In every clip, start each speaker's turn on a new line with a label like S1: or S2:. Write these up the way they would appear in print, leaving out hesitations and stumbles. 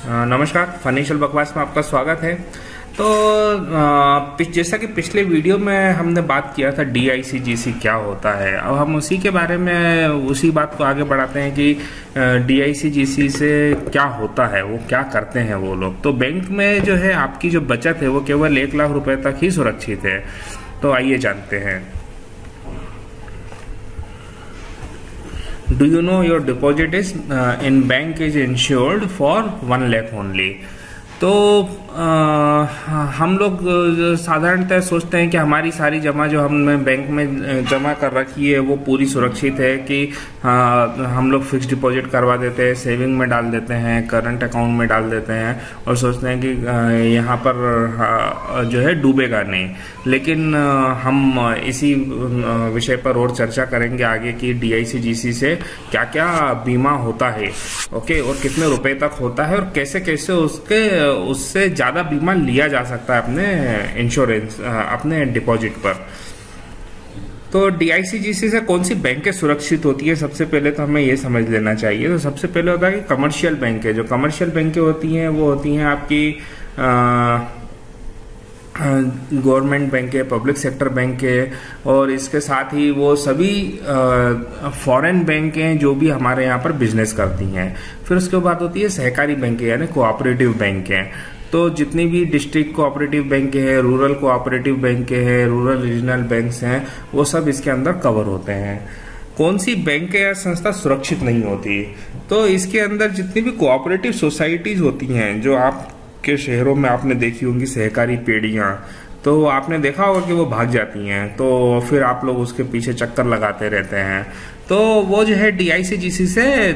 S1: नमस्कार, फाइनेंशियल बकवास में आपका स्वागत है। तो जैसा कि पिछले वीडियो में हमने बात किया था DICGC क्या होता है, अब हम उसी के बारे में उसी बात को आगे बढ़ाते हैं कि DICGC से क्या होता है, वो क्या करते हैं वो लोग। तो बैंक में जो है आपकी जो बचत है वो केवल 1 लाख रुपए तक ही सुरक्षित है। तो आइए जानते हैं। Do you know your deposit is in bank is insured for 1 lakh only? तो हम लोग साधारणतः सोचते हैं कि हमारी सारी जमा जो हमने बैंक में जमा कर रखी है वो पूरी सुरक्षित है, कि हम लोग फिक्स डिपॉजिट करवा देते हैं, सेविंग में डाल देते हैं, करंट अकाउंट में डाल देते हैं और सोचते हैं कि यहाँ पर जो है डूबेगा नहीं। लेकिन हम इसी विषय पर और चर्चा करेंगे आगे कि DICGC से क्या क्या बीमा होता है, ओके, और कितने रुपए तक होता है और कैसे कैसे उससे ज्यादा बीमा लिया जा सकता है अपने इंश्योरेंस अपने डिपॉजिट पर। तो DICGC से कौन सी बैंकें सुरक्षित होती है, सबसे पहले तो हमें ये समझ लेना चाहिए। तो सबसे पहले होता है कि कमर्शियल बैंक है। जो कमर्शियल बैंकें होती हैं वो होती हैं आपकी गवर्नमेंट बैंक है, पब्लिक सेक्टर बैंक है, और इसके साथ ही वो सभी फॉरेन बैंक हैं जो भी हमारे यहाँ पर बिजनेस करती हैं। फिर उसके बाद होती है सहकारी बैंक यानी कोऑपरेटिव बैंक है। तो जितनी भी डिस्ट्रिक्ट कोऑपरेटिव बैंक है, रूरल कोऑपरेटिव बैंक है, रूरल रीजनल बैंक्स हैं, वो सब इसके अंदर कवर होते हैं। कौन सी बैंक या संस्था सुरक्षित नहीं होती? तो इसके अंदर जितनी भी कोऑपरेटिव सोसाइटीज होती हैं, जो आप के शहरों में आपने देखी होंगी सहकारी पेड़ियां, तो आपने देखा होगा कि वो भाग जाती हैं, तो फिर आप लोग उसके पीछे चक्कर लगाते रहते हैं। तो वो जो है DICGC से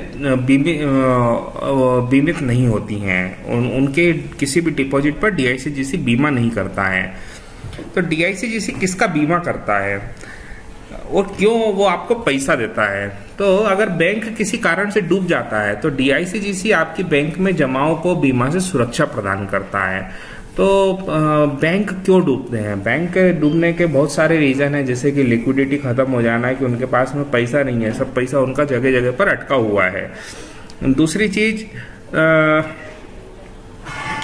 S1: बीमित नहीं होती हैं। उनके किसी भी डिपॉजिट पर DICGC बीमा नहीं करता है। तो DICGC किसका बीमा करता है और क्यों वो आपको पैसा देता है? तो अगर बैंक किसी कारण से डूब जाता है तो DICGC आपकी बैंक में जमाओं को बीमा से सुरक्षा प्रदान करता है। तो बैंक क्यों डूबते हैं? बैंक डूबने के बहुत सारे रीजन हैं, जैसे कि लिक्विडिटी खत्म हो जाना है, कि उनके पास में पैसा नहीं है, सब पैसा उनका जगह जगह पर अटका हुआ है। दूसरी चीज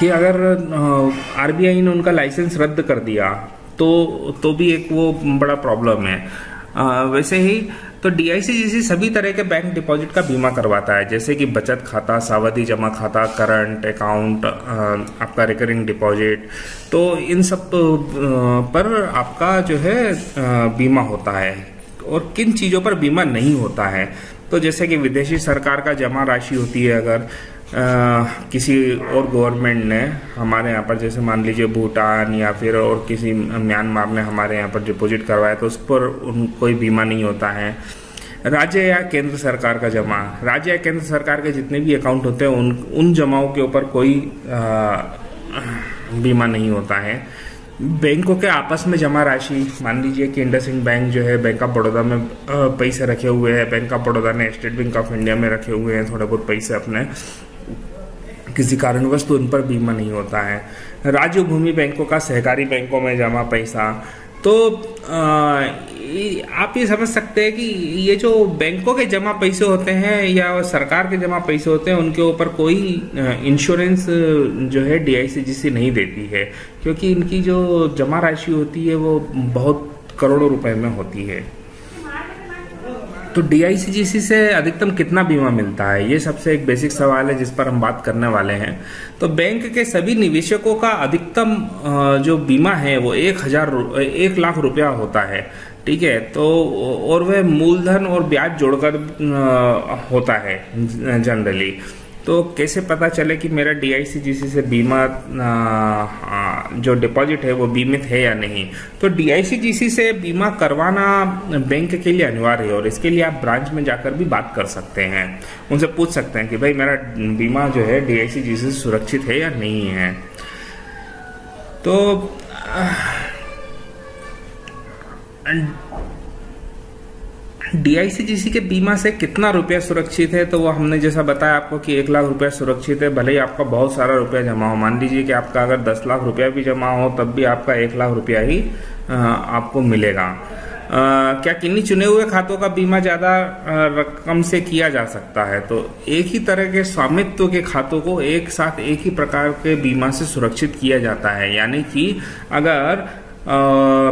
S1: कि अगर RBI ने उनका लाइसेंस रद्द कर दिया तो भी एक वो बड़ा प्रॉब्लम है। वैसे ही तो DICGC सभी तरह के बैंक डिपॉजिट का बीमा करवाता है, जैसे कि बचत खाता, सावधि जमा खाता, करंट अकाउंट, आपका रिकरिंग डिपॉजिट। तो इन सब पर आपका जो है बीमा होता है। और किन चीज़ों पर बीमा नहीं होता है? तो जैसे कि विदेशी सरकार का जमा राशि होती है, अगर किसी और गवर्नमेंट ने हमारे यहाँ पर, जैसे मान लीजिए भूटान या फिर और किसी म्यांमार ने हमारे यहाँ पर डिपॉजिट करवाया, तो उस पर कोई बीमा नहीं होता है। राज्य या केंद्र सरकार का जमा, राज्य या केंद्र सरकार के जितने भी अकाउंट होते हैं उन जमाओं के ऊपर कोई बीमा नहीं होता है। बैंकों के आपस में जमा राशि, मान लीजिए कि इंडसइंड बैंक जो है बैंक ऑफ बड़ौदा में पैसे रखे हुए हैं, बैंक ऑफ बड़ौदा ने स्टेट बैंक ऑफ इंडिया में रखे हुए हैं थोड़े बहुत पैसे अपने, किसी कारणवश, तो उन पर बीमा नहीं होता है। राज्य भूमि बैंकों का सहकारी बैंकों में जमा पैसा, तो आप ये समझ सकते हैं कि ये जो बैंकों के जमा पैसे होते हैं या सरकार के जमा पैसे होते हैं, उनके ऊपर कोई इंश्योरेंस जो है DICGC नहीं देती है, क्योंकि इनकी जो जमा राशि होती है वो बहुत करोड़ों रुपए में होती है। तो DICGC से अधिकतम कितना बीमा मिलता है, ये सबसे एक बेसिक सवाल है जिस पर हम बात करने वाले हैं। तो बैंक के सभी निवेशकों का अधिकतम जो बीमा है वो 1 लाख रुपया होता है, ठीक है। तो और वह मूलधन और ब्याज जोड़कर होता है जनरली। तो कैसे पता चले कि मेरा DICGC से बीमा जो डिपॉजिट है वो बीमित है या नहीं? तो DICGC से बीमा करवाना बैंक के लिए अनिवार्य है, और इसके लिए आप ब्रांच में जाकर भी बात कर सकते हैं, उनसे पूछ सकते हैं कि भाई मेरा बीमा जो है DICGC से सुरक्षित है या नहीं है। तो DICGC के बीमा से कितना रुपया सुरक्षित है? तो वो हमने जैसा बताया आपको कि 1 लाख रुपया सुरक्षित है, भले ही आपका बहुत सारा रुपया जमा हो। मान लीजिए कि आपका अगर 10 लाख रुपया भी जमा हो तब भी आपका 1 लाख रुपया ही आपको मिलेगा। क्या किन्हीं चुने हुए खातों का बीमा ज्यादा रकम से किया जा सकता है? तो एक ही तरह के स्वामित्व के खातों को एक साथ एक ही प्रकार के बीमा से सुरक्षित किया जाता है। यानी कि अगर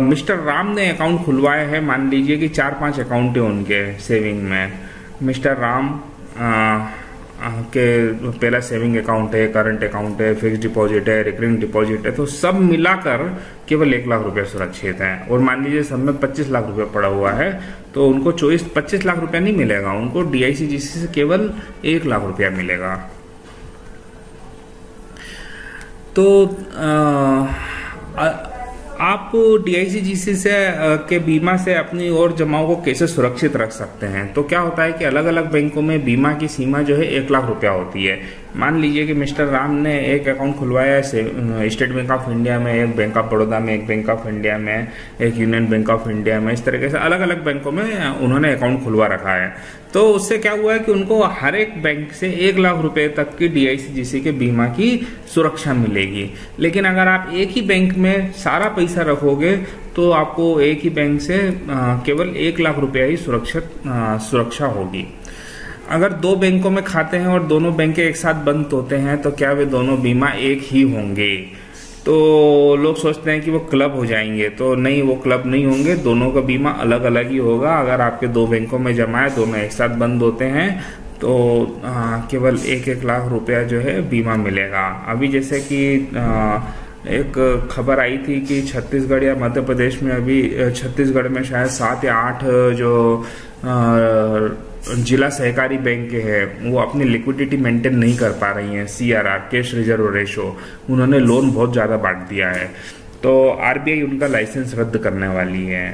S1: मिस्टर राम ने अकाउंट खुलवाया है, मान लीजिए कि 4-5 अकाउंट है उनके सेविंग में, मिस्टर राम के पहला सेविंग अकाउंट है, करंट अकाउंट है, फिक्स डिपॉजिट है, रिकरिंग डिपॉजिट है, तो सब मिलाकर केवल 1 लाख रुपए सुरक्षित है। और मान लीजिए सब में 25 लाख रुपए पड़ा हुआ है, तो उनको 25 लाख रुपया नहीं मिलेगा, उनको DICGC से केवल 1 लाख रुपया मिलेगा। तो आप DICGC से के बीमा से अपनी और जमाओं को कैसे सुरक्षित रख सकते हैं? तो क्या होता है कि अलग अलग बैंकों में बीमा की सीमा जो है 1 लाख रुपया होती है। मान लीजिए कि मिस्टर राम ने एक अकाउंट खुलवाया है स्टेट बैंक ऑफ इंडिया में, एक बैंक ऑफ बड़ौदा में, एक बैंक ऑफ इंडिया में, एक यूनियन बैंक ऑफ इंडिया में, इस तरीके से अलग अलग बैंकों में उन्होंने अकाउंट खुलवा रखा है। तो उससे क्या हुआ है कि उनको हर एक बैंक से 1 लाख रुपए तक की DICGC के बीमा की सुरक्षा मिलेगी। लेकिन अगर आप एक ही बैंक में सारा पैसा रखोगे तो आपको एक ही बैंक से केवल 1 लाख रुपया ही सुरक्षा होगी। अगर 2 बैंकों में खाते हैं और दोनों बैंक एक साथ बंद होते हैं तो क्या वे दोनों बीमा एक ही होंगे? तो लोग सोचते हैं कि वो क्लब हो जाएंगे, तो नहीं, वो क्लब नहीं होंगे, दोनों का बीमा अलग अलग ही होगा। अगर आपके 2 बैंकों में जमा है, दोनों एक साथ बंद होते हैं, तो केवल 1-1 लाख रुपया जो है बीमा मिलेगा। अभी जैसे कि एक खबर आई थी कि छत्तीसगढ़ या मध्य प्रदेश में, अभी छत्तीसगढ़ में शायद 7 या 8 जो जिला सहकारी बैंक है वो अपनी लिक्विडिटी मेंटेन नहीं कर पा रही हैं, CRR कैश रिजर्व रेशो, उन्होंने लोन बहुत ज़्यादा बांट दिया है, तो RBI उनका लाइसेंस रद्द करने वाली है।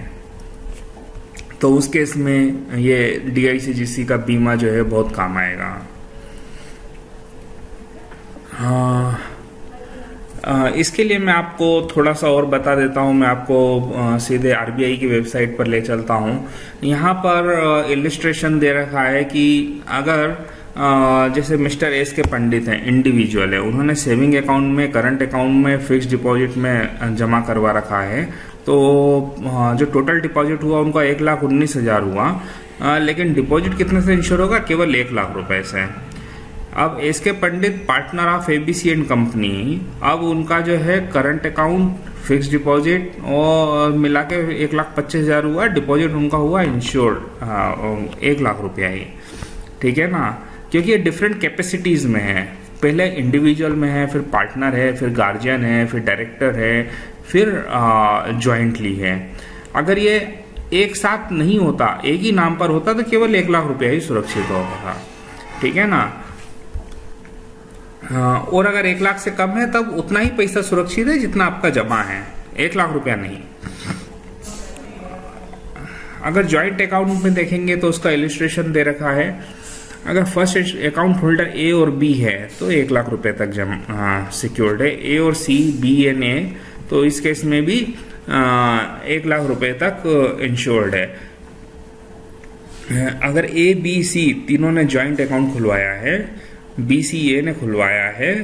S1: तो उस केस में ये DICGC का बीमा जो है बहुत काम आएगा। इसके लिए मैं आपको थोड़ा सा और बता देता हूँ। मैं आपको सीधे RBI की वेबसाइट पर ले चलता हूँ। यहाँ पर इलिस्ट्रेशन दे रखा है कि अगर जैसे मिस्टर एस के पंडित हैं, इंडिविजुअल है, उन्होंने सेविंग अकाउंट में, करंट अकाउंट में, फिक्स डिपॉजिट में जमा करवा रखा है, तो जो टोटल डिपॉजिट हुआ उनका 1,19,000 हुआ, लेकिन डिपॉजिट कितने से इंश्योर होगा? केवल 1 लाख रुपए से। अब S K Pandit partner of ABC and company, अब उनका जो है करंट अकाउंट, फिक्स डिपॉजिट और मिला के 1,25,000 हुआ, डिपॉजिट उनका हुआ इंश्योर्ड 1 लाख रुपया ही। ठीक है ना, क्योंकि ये डिफरेंट कैपेसिटीज में है, पहले इंडिविजुअल में है, फिर पार्टनर है, फिर गार्जियन है, फिर डायरेक्टर है, फिर ज्वाइंटली है। अगर ये एक साथ नहीं होता, एक ही नाम पर होता, तो केवल 1 लाख रुपया ही सुरक्षित होगा। ठीक है ना, और अगर 1 लाख से कम है तब उतना ही पैसा सुरक्षित है जितना आपका जमा है, 1 लाख रुपया नहीं। अगर जॉइंट अकाउंट में देखेंगे तो उसका इलिस्ट्रेशन दे रखा है। अगर फर्स्ट अकाउंट होल्डर A और B है तो 1 लाख रुपए तक सिक्योर्ड है। A और C, B एंड A, तो इस केस में भी 1 लाख रुपए तक इंश्योर्ड है। अगर A, B, C तीनों ने जॉइंट अकाउंट खुलवाया है, BCA ने खुलवाया है,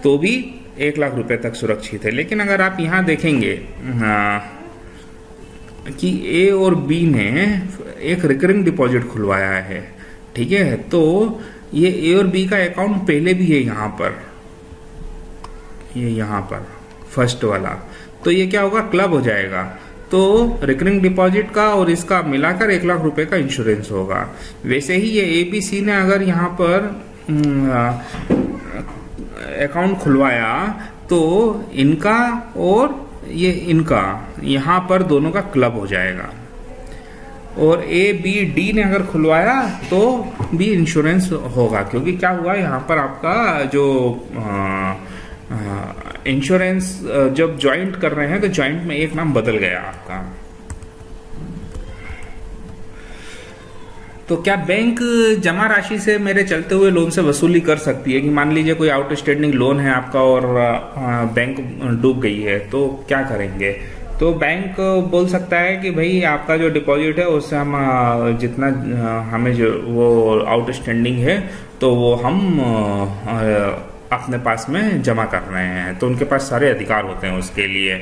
S1: तो भी 1 लाख रुपए तक सुरक्षित है। लेकिन अगर आप यहाँ देखेंगे कि A और B ने एक रिकरिंग डिपॉजिट खुलवाया है, ठीक है, तो ये A और B का अकाउंट पहले भी है यहाँ पर, ये यहाँ पर फर्स्ट वाला, तो ये क्या होगा? क्लब हो जाएगा। तो रिकरिंग डिपॉजिट का और इसका मिलाकर 1 लाख रुपए का इंश्योरेंस होगा। वैसे ही ये ABC ने अगर यहाँ पर अकाउंट खुलवाया तो इनका और ये इनका यहाँ पर दोनों का क्लब हो जाएगा। और ABD ने अगर खुलवाया तो भी इंश्योरेंस होगा, क्योंकि क्या हुआ यहाँ पर आपका जो इंश्योरेंस जब ज्वाइंट कर रहे हैं तो ज्वाइंट में एक नाम बदल गया आपका। तो क्या बैंक जमा राशि से मेरे चलते हुए लोन से वसूली कर सकती है? कि मान लीजिए कोई आउटस्टैंडिंग लोन है आपका और बैंक डूब गई है, तो क्या करेंगे? तो बैंक बोल सकता है कि भाई आपका जो डिपॉजिट है उससे हम जितना हमें जो वो आउटस्टैंडिंग है तो वो हम अपने पास में जमा कर रहे हैं। तो उनके पास सारे अधिकार होते हैं उसके लिए।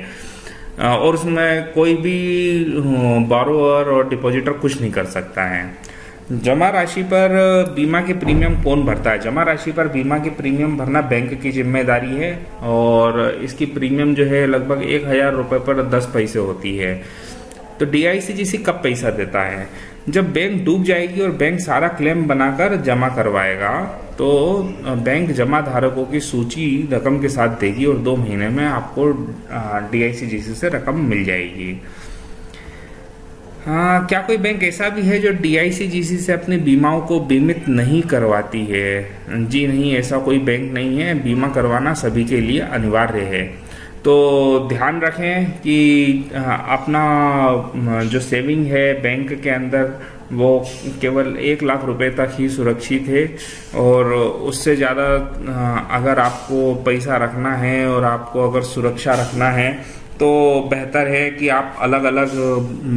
S1: और उसमें कोई भी बोरोवर और डिपॉजिटर कुछ नहीं कर सकता है। जमा राशि पर बीमा के प्रीमियम कौन भरता है? जमा राशि पर बीमा के प्रीमियम भरना बैंक की जिम्मेदारी है और इसकी प्रीमियम जो है लगभग 1000 रुपये पर 10 पैसे होती है। तो DICGC कब पैसा देता है? जब बैंक डूब जाएगी और बैंक सारा क्लेम बनाकर जमा करवाएगा तो बैंक जमा धारकों की सूची रकम के साथ देगी और 2 महीने में आपको DICGC से रकम मिल जाएगी। हाँ, क्या कोई बैंक ऐसा भी है जो DICGC से अपने बीमाओं को बीमित नहीं करवाती है? जी नहीं, ऐसा कोई बैंक नहीं है। बीमा करवाना सभी के लिए अनिवार्य है। तो ध्यान रखें कि अपना जो सेविंग है बैंक के अंदर वो केवल 1 लाख रुपए तक ही सुरक्षित है और उससे ज़्यादा अगर आपको पैसा रखना है और आपको अगर सुरक्षा रखना है तो बेहतर है कि आप अलग अलग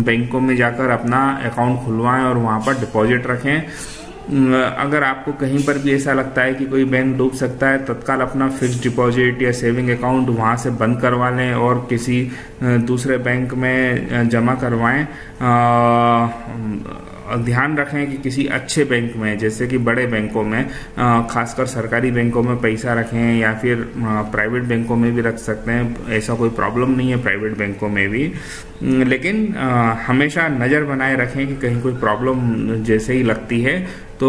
S1: बैंकों में जाकर अपना अकाउंट खुलवाएं और वहां पर डिपॉजिट रखें। अगर आपको कहीं पर भी ऐसा लगता है कि कोई बैंक डूब सकता है, तत्काल अपना फिक्स्ड डिपॉजिट या सेविंग अकाउंट वहां से बंद करवा लें और किसी दूसरे बैंक में जमा करवाएं। ध्यान रखें कि किसी अच्छे बैंक में, जैसे कि बड़े बैंकों में, खासकर सरकारी बैंकों में पैसा रखें या फिर प्राइवेट बैंकों में भी रख सकते हैं। ऐसा कोई प्रॉब्लम नहीं है प्राइवेट बैंकों में भी, लेकिन हमेशा नज़र बनाए रखें कि कहीं कोई प्रॉब्लम जैसे ही लगती है तो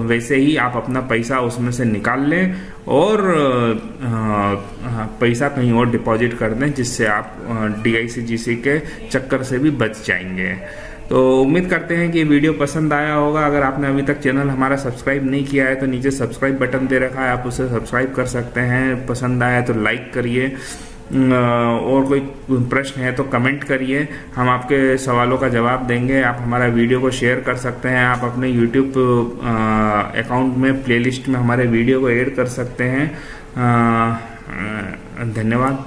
S1: वैसे ही आप अपना पैसा उसमें से निकाल लें और पैसा कहीं और डिपॉजिट कर दें, जिससे आप DICGC के चक्कर से भी बच जाएंगे। तो उम्मीद करते हैं कि वीडियो पसंद आया होगा। अगर आपने अभी तक चैनल हमारा सब्सक्राइब नहीं किया है तो नीचे सब्सक्राइब बटन दे रखा है, आप उसे सब्सक्राइब कर सकते हैं। पसंद आया तो लाइक करिए और कोई प्रश्न है तो कमेंट करिए, हम आपके सवालों का जवाब देंगे। आप हमारा वीडियो को शेयर कर सकते हैं, आप अपने YouTube अकाउंट में प्लेलिस्ट में हमारे वीडियो को ऐड कर सकते हैं। धन्यवाद।